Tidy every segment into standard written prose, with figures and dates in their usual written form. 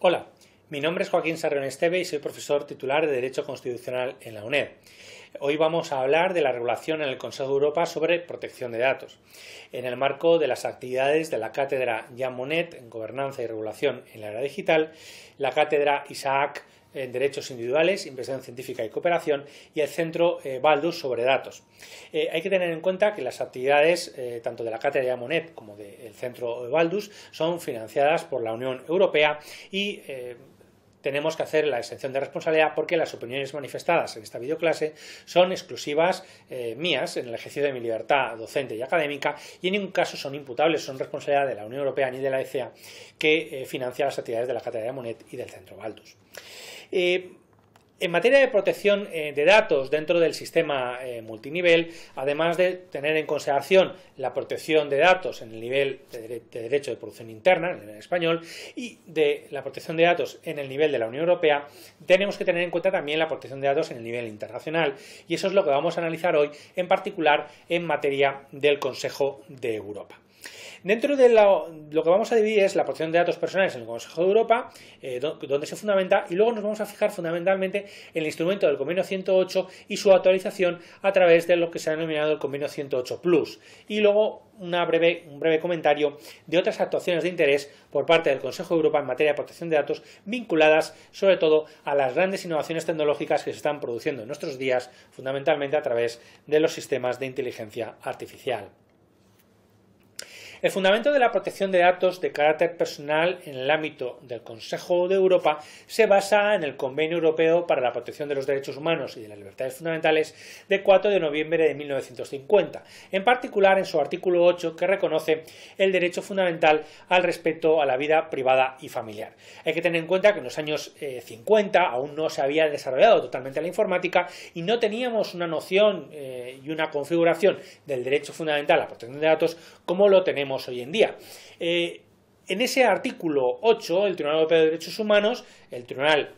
Hola, mi nombre es Joaquín Sarrión Esteve y soy profesor titular de Derecho Constitucional en la UNED. Hoy vamos a hablar de la regulación en el Consejo de Europa sobre protección de datos, en el marco de las actividades de la Cátedra Jean Monnet en Gobernanza y Regulación en la Era Digital, la Cátedra Isaac en Derechos Individuales, Investigación Científica y Cooperación y el Centro Baldus sobre Datos. Hay que tener en cuenta que las actividades tanto de la Cátedra Jean Monnet como del Centro Baldus son financiadas por la Unión Europea y tenemos que hacer la exención de responsabilidad porque las opiniones manifestadas en esta videoclase son exclusivas mías en el ejercicio de mi libertad docente y académica y en ningún caso son imputables, son responsabilidad de la Unión Europea ni de la ECEA que financia las actividades de la Cátedra Jean Monnet y del Centro Baldus. En materia de protección de datos dentro del sistema multinivel, además de tener en consideración la protección de datos en el nivel de derecho de producción interna, en el español, y de la protección de datos en el nivel de la Unión Europea, tenemos que tener en cuenta también la protección de datos en el nivel internacional, y eso es lo que vamos a analizar hoy, en particular en materia del Consejo de Europa. Dentro de lo que vamos a dividir es la protección de datos personales en el Consejo de Europa, donde se fundamenta, y luego nos vamos a fijar fundamentalmente en el instrumento del Convenio 108 y su actualización a través de lo que se ha denominado el Convenio 108 Plus. Y luego un breve comentario de otras actuaciones de interés por parte del Consejo de Europa en materia de protección de datos vinculadas sobre todo a las grandes innovaciones tecnológicas que se están produciendo en nuestros días, fundamentalmente a través de los sistemas de inteligencia artificial. El fundamento de la protección de datos de carácter personal en el ámbito del Consejo de Europa se basa en el Convenio Europeo para la Protección de los Derechos Humanos y de las Libertades Fundamentales de 4 de noviembre de 1950, en particular en su artículo 8 que reconoce el derecho fundamental al respeto a la vida privada y familiar. Hay que tener en cuenta que en los años 50 aún no se había desarrollado totalmente la informática y no teníamos una noción y una configuración del derecho fundamental a la protección de datos como lo tenemos hoy en día. En ese artículo 8, el Tribunal Europeo de Derechos Humanos, el tribunal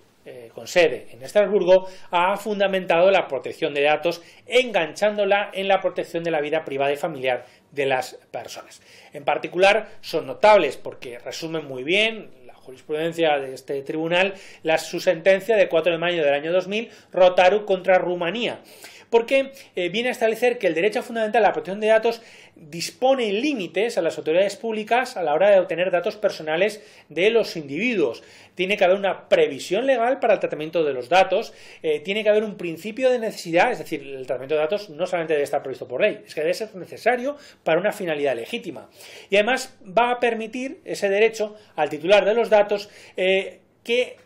con sede en Estrasburgo, ha fundamentado la protección de datos enganchándola en la protección de la vida privada y familiar de las personas. En particular, son notables porque resumen muy bien la jurisprudencia de este tribunal su sentencia de 4 de mayo del año 2000, Rotaru contra Rumanía, porque viene a establecer que el derecho fundamental a la protección de datos dispone límites a las autoridades públicas a la hora de obtener datos personales de los individuos. Tiene que haber una previsión legal para el tratamiento de los datos, tiene que haber un principio de necesidad, es decir, el tratamiento de datos no solamente debe estar previsto por ley, es que debe ser necesario para una finalidad legítima. Y además va a permitir ese derecho al titular de los datos que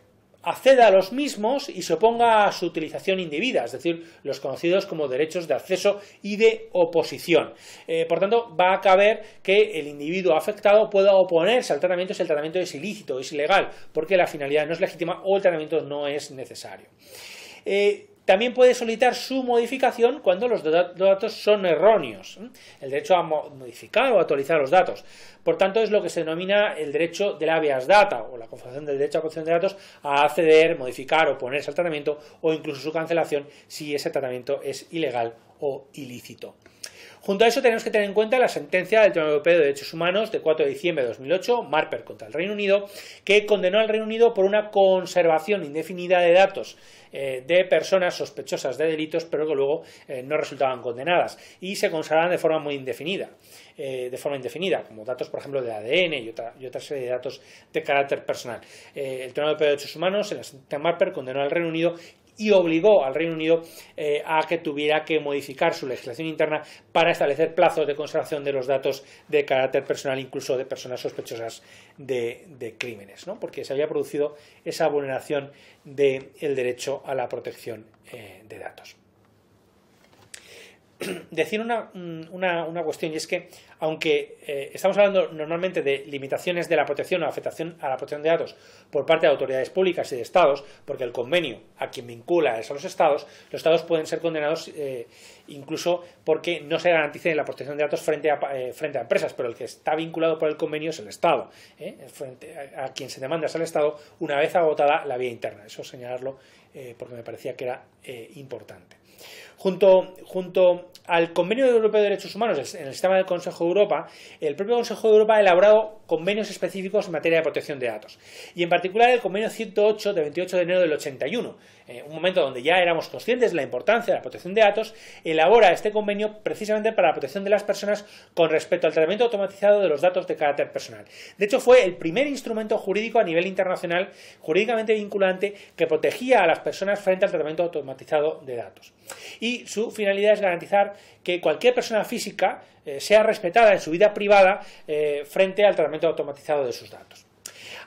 acceda a los mismos y se oponga a su utilización indebida, es decir, los conocidos como derechos de acceso y de oposición. Por tanto, va a caber que el individuo afectado pueda oponerse al tratamiento si el tratamiento es ilícito, es ilegal, porque la finalidad no es legítima o el tratamiento no es necesario. También puede solicitar su modificación cuando los datos son erróneos. El derecho a modificar o actualizar los datos. Por tanto, es lo que se denomina el derecho del habeas data o la configuración del derecho a protección de datos a acceder, modificar, oponerse al tratamiento o incluso su cancelación si ese tratamiento es ilegal o ilícito. Junto a eso tenemos que tener en cuenta la sentencia del Tribunal Europeo de Derechos Humanos de 4 de diciembre de 2008, Marper contra el Reino Unido, que condenó al Reino Unido por una conservación indefinida de datos de personas sospechosas de delitos, pero que luego no resultaban condenadas y se conservaban de forma muy indefinida, como datos, por ejemplo, de ADN y otra serie de datos de carácter personal. El Tribunal Europeo de Derechos Humanos, en la sentencia Marper, condenó al Reino Unido y obligó al Reino Unido a que tuviera que modificar su legislación interna para establecer plazos de conservación de los datos de carácter personal, incluso de personas sospechosas de crímenes, ¿no? Porque se había producido esa vulneración del derecho a la protección de datos. Decir una cuestión, y es que aunque estamos hablando normalmente de limitaciones de la protección o afectación a la protección de datos por parte de autoridades públicas y de estados, porque el convenio a quien vincula es a los estados pueden ser condenados incluso porque no se garantice la protección de datos frente a empresas, pero el que está vinculado por el convenio es el estado, frente a quien se demanda es al estado una vez agotada la vía interna. Eso señalarlo porque me parecía que era importante. Junto al Convenio Europeo de Derechos Humanos en el sistema del Consejo de Europa, el propio Consejo de Europa ha elaborado convenios específicos en materia de protección de datos. Y en particular el Convenio 108 de 28 de enero del 81, un momento donde ya éramos conscientes de la importancia de la protección de datos, elabora este convenio precisamente para la protección de las personas con respecto al tratamiento automatizado de los datos de carácter personal. De hecho, fue el primer instrumento jurídico a nivel internacional, jurídicamente vinculante, que protegía a las personas frente al tratamiento automatizado de datos. Y su finalidad es garantizar que cualquier persona física sea respetada en su vida privada frente al tratamiento automatizado de sus datos.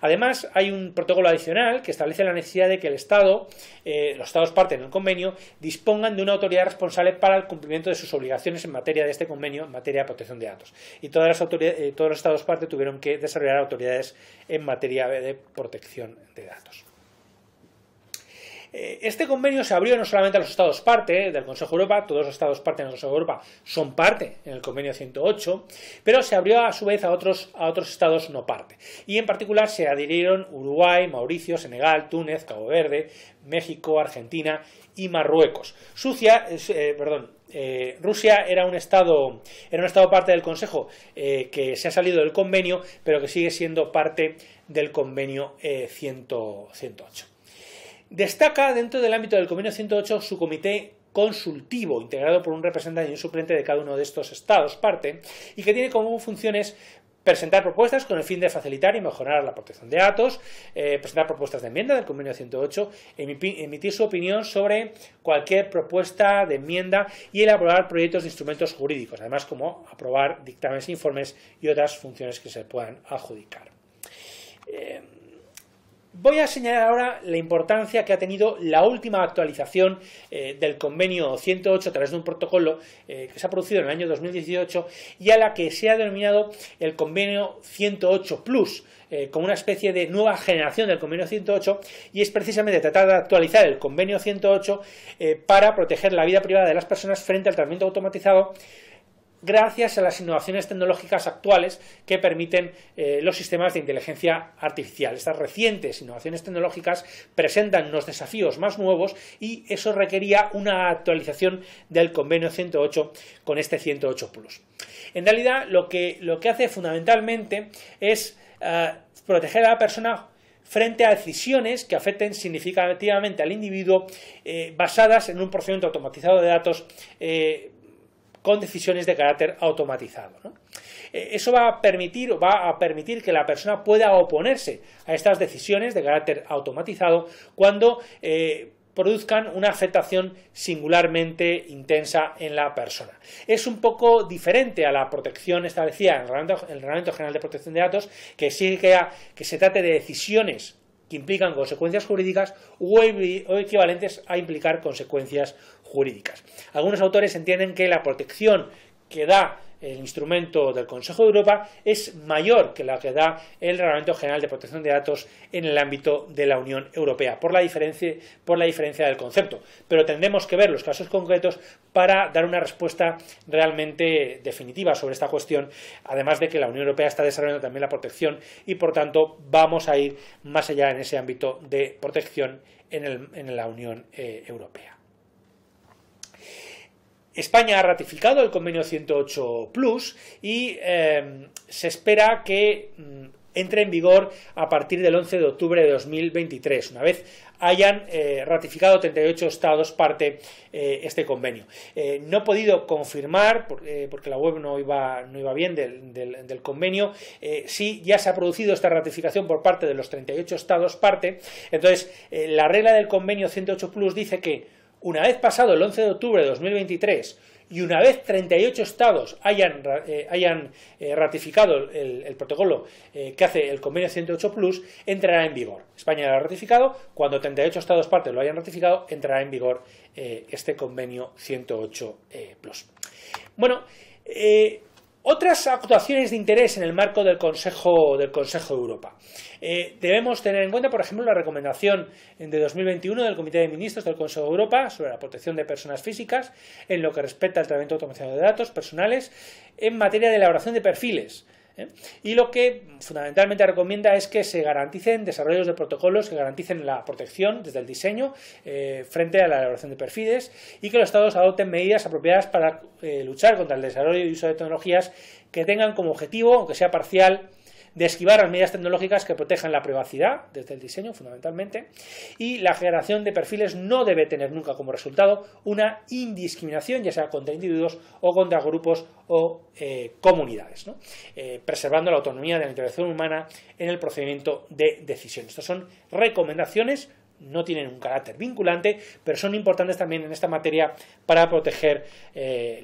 Además, hay un protocolo adicional que establece la necesidad de que el Estado, los Estados parte en el convenio, dispongan de una autoridad responsable para el cumplimiento de sus obligaciones en materia de este convenio, en materia de protección de datos. Y todos los Estados parte tuvieron que desarrollar autoridades en materia de protección de datos. Este convenio se abrió no solamente a los Estados parte del Consejo de Europa, todos los Estados parte del Consejo de Europa son parte en el convenio 108, pero se abrió a su vez a otros Estados no parte. Y en particular se adhirieron Uruguay, Mauricio, Senegal, Túnez, Cabo Verde, México, Argentina y Marruecos. Rusia era un estado parte del Consejo que se ha salido del convenio, pero que sigue siendo parte del convenio 108. Destaca dentro del ámbito del convenio 108 su comité consultivo, integrado por un representante y un suplente de cada uno de estos estados parte, y que tiene como funciones presentar propuestas con el fin de facilitar y mejorar la protección de datos, presentar propuestas de enmienda del convenio 108, emitir su opinión sobre cualquier propuesta de enmienda y elaborar proyectos de instrumentos jurídicos, además como aprobar dictámenes, informes y otras funciones que se puedan adjudicar. Voy a señalar ahora la importancia que ha tenido la última actualización del convenio 108 a través de un protocolo que se ha producido en el año 2018 y a la que se ha denominado el convenio 108 Plus, como una especie de nueva generación del convenio 108, y es precisamente tratar de actualizar el convenio 108 para proteger la vida privada de las personas frente al tratamiento automatizado, gracias a las innovaciones tecnológicas actuales que permiten los sistemas de inteligencia artificial. Estas recientes innovaciones tecnológicas presentan unos desafíos más nuevos y eso requería una actualización del convenio 108 con este 108 Plus. En realidad, lo que hace fundamentalmente es proteger a la persona frente a decisiones que afecten significativamente al individuo basadas en un procedimiento automatizado de datos con decisiones de carácter automatizado, ¿no? Eso va a permitir que la persona pueda oponerse a estas decisiones de carácter automatizado cuando produzcan una afectación singularmente intensa en la persona. Es un poco diferente a la protección establecida en el Reglamento General de Protección de Datos, que exige que se trate de decisiones que implican consecuencias jurídicas o equivalentes a implicar consecuencias jurídicas. Algunos autores entienden que la protección que da el instrumento del Consejo de Europa es mayor que la que da el Reglamento General de Protección de Datos en el ámbito de la Unión Europea, por la diferencia del concepto. Pero tendremos que ver los casos concretos para dar una respuesta realmente definitiva sobre esta cuestión, además de que la Unión Europea está desarrollando también la protección y, por tanto, vamos a ir más allá en ese ámbito de protección en la Unión Europea. España ha ratificado el convenio 108 Plus y se espera que entre en vigor a partir del 11 de octubre de 2023, una vez hayan ratificado 38 estados parte este convenio. No he podido confirmar, porque la web no iba bien del convenio, si ya se ha producido esta ratificación por parte de los 38 estados parte. Entonces, la regla del convenio 108 Plus dice que una vez pasado el 11 de octubre de 2023 y una vez 38 estados hayan ratificado el protocolo que hace el convenio 108 Plus, entrará en vigor. España lo ha ratificado, cuando 38 estados partes lo hayan ratificado, entrará en vigor este convenio 108 Plus. Bueno, otras actuaciones de interés en el marco del Consejo de Europa. Debemos tener en cuenta, por ejemplo, la recomendación de 2021 del Comité de Ministros del Consejo de Europa sobre la protección de personas físicas en lo que respecta al tratamiento automatizado de datos personales en materia de elaboración de perfiles Y lo que fundamentalmente recomienda es que se garanticen desarrollos de protocolos que garanticen la protección desde el diseño frente a la elaboración de perfiles, y que los estados adopten medidas apropiadas para luchar contra el desarrollo y uso de tecnologías que tengan como objetivo, aunque sea parcial, de esquivar las medidas tecnológicas que protejan la privacidad desde el diseño fundamentalmente, y la generación de perfiles no debe tener nunca como resultado una indiscriminación, ya sea contra individuos o contra grupos o comunidades, ¿no? Preservando la autonomía de la intervención humana en el procedimiento de decisión. Estas son recomendaciones, no tienen un carácter vinculante, pero son importantes también en esta materia para proteger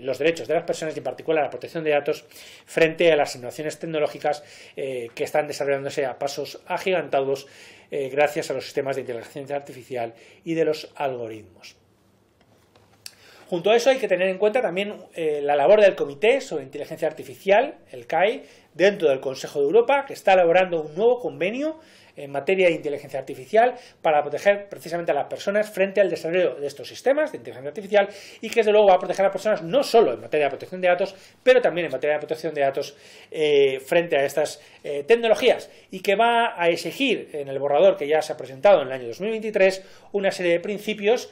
los derechos de las personas y en particular la protección de datos frente a las innovaciones tecnológicas que están desarrollándose a pasos agigantados gracias a los sistemas de inteligencia artificial y de los algoritmos. Junto a eso hay que tener en cuenta también la labor del Comité sobre Inteligencia Artificial, el CAI, dentro del Consejo de Europa, que está elaborando un nuevo convenio en materia de inteligencia artificial para proteger precisamente a las personas frente al desarrollo de estos sistemas de inteligencia artificial, y que desde luego va a proteger a las personas no solo en materia de protección de datos, pero también en materia de protección de datos frente a estas tecnologías, y que va a exigir en el borrador que ya se ha presentado en el año 2023 una serie de principios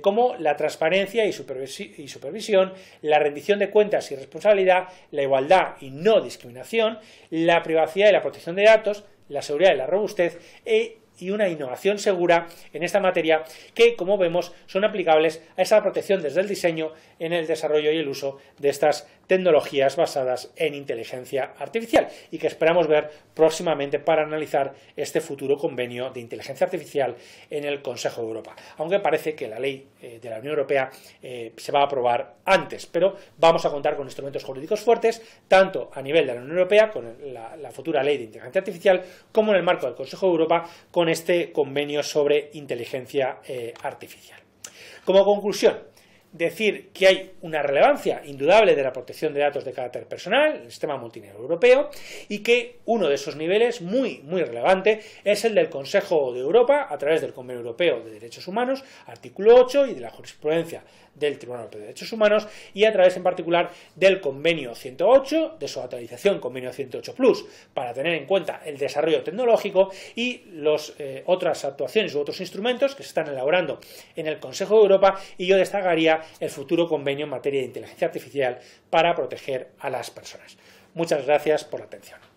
como la transparencia y supervisión, la rendición de cuentas y responsabilidad, la igualdad y no discriminación, la privacidad y la protección de datos, la seguridad y la robustez y una innovación segura en esta materia que, como vemos, son aplicables a esa protección desde el diseño, en el desarrollo y el uso de estas tecnologías basadas en inteligencia artificial, y que esperamos ver próximamente para analizar este futuro convenio de inteligencia artificial en el Consejo de Europa, aunque parece que la ley de la Unión Europea se va a aprobar antes, pero vamos a contar con instrumentos jurídicos fuertes, tanto a nivel de la Unión Europea, con la futura ley de inteligencia artificial, como en el marco del Consejo de Europa, con este convenio sobre inteligencia artificial. Como conclusión, decir que hay una relevancia indudable de la protección de datos de carácter personal en el sistema multinivel europeo, y que uno de esos niveles muy relevante es el del Consejo de Europa a través del Convenio Europeo de Derechos Humanos, artículo 8, y de la jurisprudencia del Tribunal Europeo de Derechos Humanos, y a través en particular del Convenio 108, de su actualización Convenio 108 Plus, para tener en cuenta el desarrollo tecnológico y las otras actuaciones u otros instrumentos que se están elaborando en el Consejo de Europa, y yo destacaría el futuro convenio en materia de inteligencia artificial para proteger a las personas. Muchas gracias por la atención.